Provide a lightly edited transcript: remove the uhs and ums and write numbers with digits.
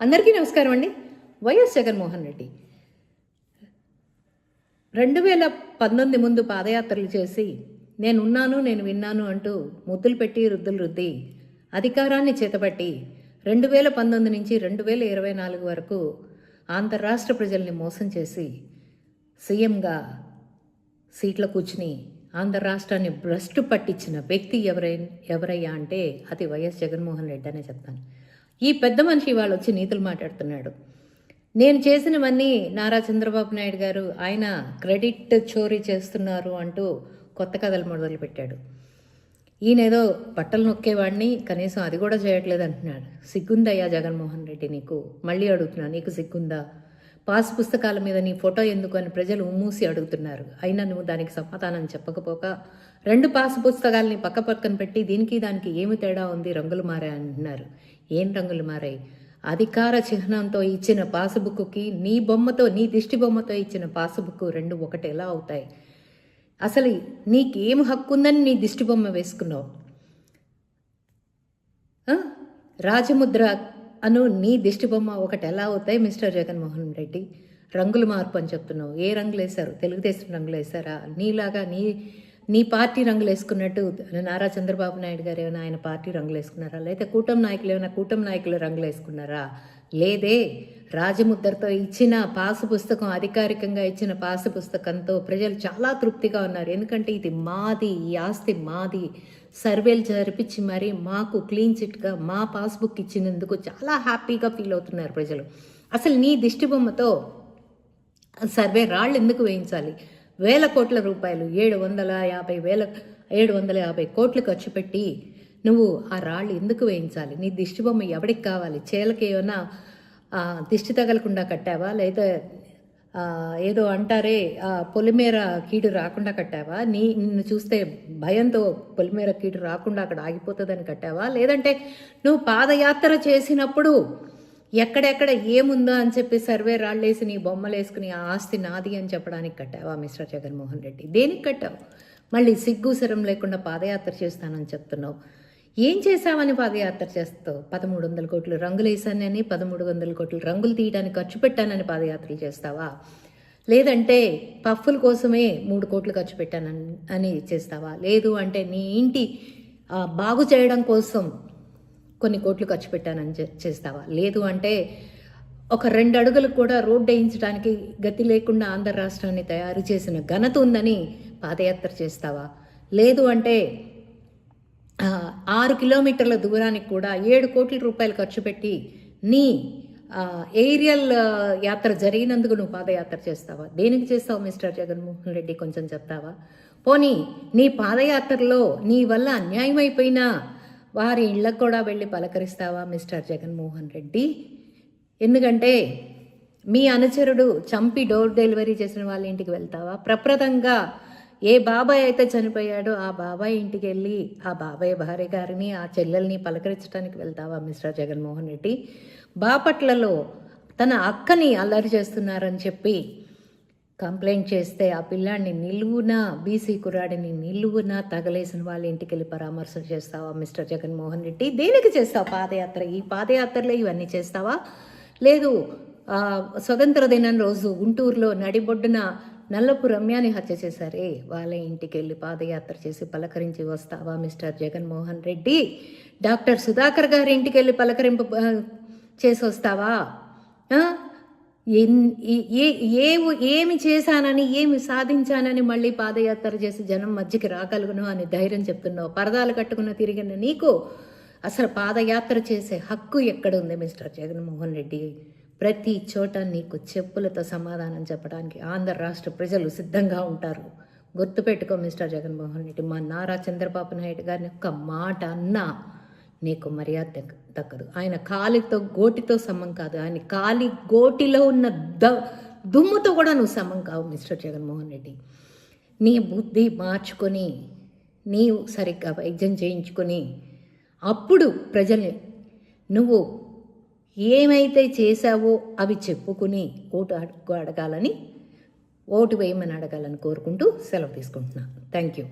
అందరికీ నమస్కారం అండి. వైఎస్ జగన్మోహన్ రెడ్డి 2019 ముందు పాదయాత్రలు చేసి నేనున్నాను, నేను విన్నాను అంటూ ముద్దులు పెట్టి రుద్దులు రుద్ది అధికారాన్ని చేతబట్టి 2019 నుంచి 2024 వరకు ఆంధ్ర రాష్ట్ర ప్రజల్ని మోసం చేసి సీఎంగా సీట్లో కూర్చుని ఆంధ్ర రాష్ట్రాన్ని భ్రష్టు పట్టించిన వ్యక్తి ఎవరయ్యా అంటే అది వైఎస్ జగన్మోహన్ రెడ్డి అనే చెప్తాను. ఈ పెద్ద మనిషి వాళ్ళు వచ్చి నీతులు మాట్లాడుతున్నాడు. నేను చేసినవన్నీ నారా చంద్రబాబు నాయుడు గారు ఆయన క్రెడిట్ చోరీ చేస్తున్నారు అంటూ కొత్త కథలు మొదలుపెట్టాడు. ఈయనేదో బట్టలు నొక్కేవాడిని, కనీసం అది కూడా చేయట్లేదు అంటున్నాడు. సిగ్గుందయ్యా జగన్మోహన్ రెడ్డి నీకు? మళ్ళీ అడుగుతున్నా, నీకు సిగ్గుందా? పాస్ పుస్తకాల మీద నీ ఫోటో ఎందుకు అని ప్రజలు ఉమ్మూసి అడుగుతున్నారు. అయినా నువ్వు దానికి సమాధానం చెప్పకపోక 2 పాస్ పుస్తకాలని పక్కన పెట్టి దీనికి దానికి ఏమి తేడా ఉంది, రంగులు మారాయి అంటున్నారు. ఏం రంగులు మారాయి? అధికార చిహ్నంతో ఇచ్చిన పాసుబుక్కి నీ బొమ్మతో, నీ దిష్టి బొమ్మతో ఇచ్చిన పాసుబుక్ 2 ఒకటి ఎలా అవుతాయి? అసలు నీకేం హక్కు ఉందని నీ దిష్టి బొమ్మ వేసుకున్నావు? రాజముద్ర అను నీ దిష్టి బొమ్మ ఒకటి ఎలా అవుతాయి మిస్టర్ జగన్మోహన్ రెడ్డి? రంగులు మార్పు అని చెప్తున్నావు. ఏ రంగులు వేశారు? తెలుగుదేశం రంగులు వేశారా? నీలాగా నీ పార్టీ రంగులు వేసుకున్నట్టు నారా చంద్రబాబు నాయుడు గారు ఏమైనా ఆయన పార్టీ రంగులు వేసుకున్నారా? లేదా కూటమి నాయకులు ఏమైనా కూటమి నాయకులు రంగులు వేసుకున్నారా? లేదే. రాజముద్రతో ఇచ్చిన పాసు పుస్తకం, అధికారికంగా ఇచ్చిన పాసు పుస్తకంతో ప్రజలు చాలా తృప్తిగా ఉన్నారు. ఎందుకంటే ఇది మాది, ఈ ఆస్తి మాది, సర్వేలు జరిపించి మరి మాకు క్లీన్ చిట్గా మా పాస్బుక్ ఇచ్చినందుకు చాలా హ్యాపీగా ఫీల్ అవుతున్నారు ప్రజలు. అసలు నీ దిష్టి బొమ్మతో సర్వే రాళ్ళు ఎందుకు వేయించాలి? 1,000 కోట్ల రూపాయలు, 750 కోట్లు ఖర్చు పెట్టి నువ్వు ఆ రాళ్ళు ఎందుకు వేయించాలి? నీ దిష్టి బొమ్మ ఎవరికి కావాలి? చేలకి ఏమైనా దిష్టి తగలకుండా కట్టావా? లేదా ఏదో అంటారే పొలిమేర కీడు రాకుండా కట్టావా? నిన్ను చూస్తే భయంతో పొలిమేర కీడు రాకుండా అక్కడ ఆగిపోతుందని కట్టావా? లేదంటే నువ్వు పాదయాత్ర చేసినప్పుడు ఎక్కడెక్కడ ఏముందో అని చెప్పి సర్వే రాళ్ళేసి నీ బొమ్మలు వేసుకుని ఆ ఆస్తి నాది అని చెప్పడానికి కట్టావా మిస్టర్ జగన్మోహన్ రెడ్డి? దేనికి కట్టావు? మళ్ళీ సిగ్గుసరం లేకుండా పాదయాత్ర చేస్తానని చెప్తున్నావు. ఏం చేశావని పాదయాత్ర చేస్తావు? 1300 కోట్లు రంగులు వేసానని, 1300 కోట్లు రంగులు తీయడానికి ఖర్చు పెట్టానని పాదయాత్రలు చేస్తావా? లేదంటే పఫ్ఫుల కోసమే 3 కోట్లు ఖర్చు పెట్టానని చేస్తావా? లేదు అంటే నీ ఇంటి బాగు చేయడం కోసం కొన్ని కోట్లు ఖర్చు పెట్టానని చేస్తావా? లేదు అంటే ఒక 2 అడుగులు కూడా రోడ్డు వేయించడానికి గతి లేకుండా ఆంధ్ర రాష్ట్రాన్ని తయారు చేసిన ఘనత ఉందని పాదయాత్ర చేస్తావా? లేదు అంటే 6 కిలోమీటర్ల దూరానికి కూడా 7 కోట్ల రూపాయలు ఖర్చు పెట్టి నీ ఏరియల్ యాత్ర జరిగినందుకు నువ్వు పాదయాత్ర చేస్తావా? దేనికి చేస్తావు మిస్టర్ జగన్మోహన్ రెడ్డి? కొంచెం చెప్తావా? పోనీ నీ పాదయాత్రలో నీ వల్ల అన్యాయం అయిపోయినా వారి ఇళ్ళకు కూడా వెళ్ళి పలకరిస్తావా మిస్టర్ జగన్మోహన్ రెడ్డి? ఎందుకంటే మీ అనుచరుడు చంపి డోర్ డెలివరీ చేసిన వాళ్ళ ఇంటికి వెళ్తావా? ప్రప్రదంగా ఏ బాబాయ్ అయితే చనిపోయాడో ఆ బాబాయ్ ఇంటికి వెళ్ళి ఆ బాబాయ్ భార్య గారిని, ఆ చెల్లెల్ని పలకరించడానికి వెళ్తావా మిస్టర్ జగన్మోహన్ రెడ్డి? బాపట్లలో తన అక్కని అల్లరి చేస్తున్నారని చెప్పి కంప్లైంట్ చేస్తే ఆ పిల్లాడిని నిలువున, బీసీ కుర్రాడిని నిలువున తగలేసిన వాళ్ళ ఇంటికి వెళ్ళి పరామర్శ చేస్తావా మిస్టర్ జగన్మోహన్ రెడ్డి? దేనికి చేస్తావు పాదయాత్ర? ఈ పాదయాత్రలో ఇవన్నీ చేస్తావా? లేదు స్వతంత్ర దినం రోజు గుంటూరులో నడిబొడ్డున నల్లపు రమ్యాని హత్య చేశారే, వాళ్ళ ఇంటికి వెళ్ళి పాదయాత్ర చేసి పలకరించి వస్తావా మిస్టర్ జగన్మోహన్ రెడ్డి? డాక్టర్ సుధాకర్ గారి ఇంటికి వెళ్ళి పలకరింపు చేసి వస్తావా? ఏమి చేశానని, ఏమి సాధించానని మళ్ళీ పాదయాత్ర చేసి జనం మధ్యకి రాగలుగును అని ధైర్యం చెప్తున్నావు. పరదాలు కట్టుకున్న తిరిగిన నీకు అసలు పాదయాత్ర చేసే హక్కు ఎక్కడుంది మిస్టర్ జగన్మోహన్ రెడ్డి? ప్రతి చోట నీకు చెప్పులతో సమాధానం చెప్పడానికి ఆంధ్ర రాష్ట్ర ప్రజలు సిద్ధంగా ఉంటారు. గుర్తుపెట్టుకో మిస్టర్ జగన్మోహన్ రెడ్డి. మా నారా చంద్రబాబు నాయుడు గారిని ఒక్క మాట అన్నా నీకు మర్యాద దక్కదు. ఆయన కాలితో గోటితో సమం కాదు, ఆయన కాలి గోటిలో ఉన్న దుమ్ముతో కూడా నువ్వు సమం కావు మిస్టర్ జగన్మోహన్ రెడ్డి. నీ బుద్ధి మార్చుకొని నీవు సరిగ్గా వైద్యం చేయించుకొని అప్పుడు ప్రజల్ని నువ్వు ఏమైతే చేశావో అవి చెప్పుకుని ఓటు వేయమని అడగాలని కోరుకుంటూ సెలవు తీసుకుంటున్నాను. Thank you.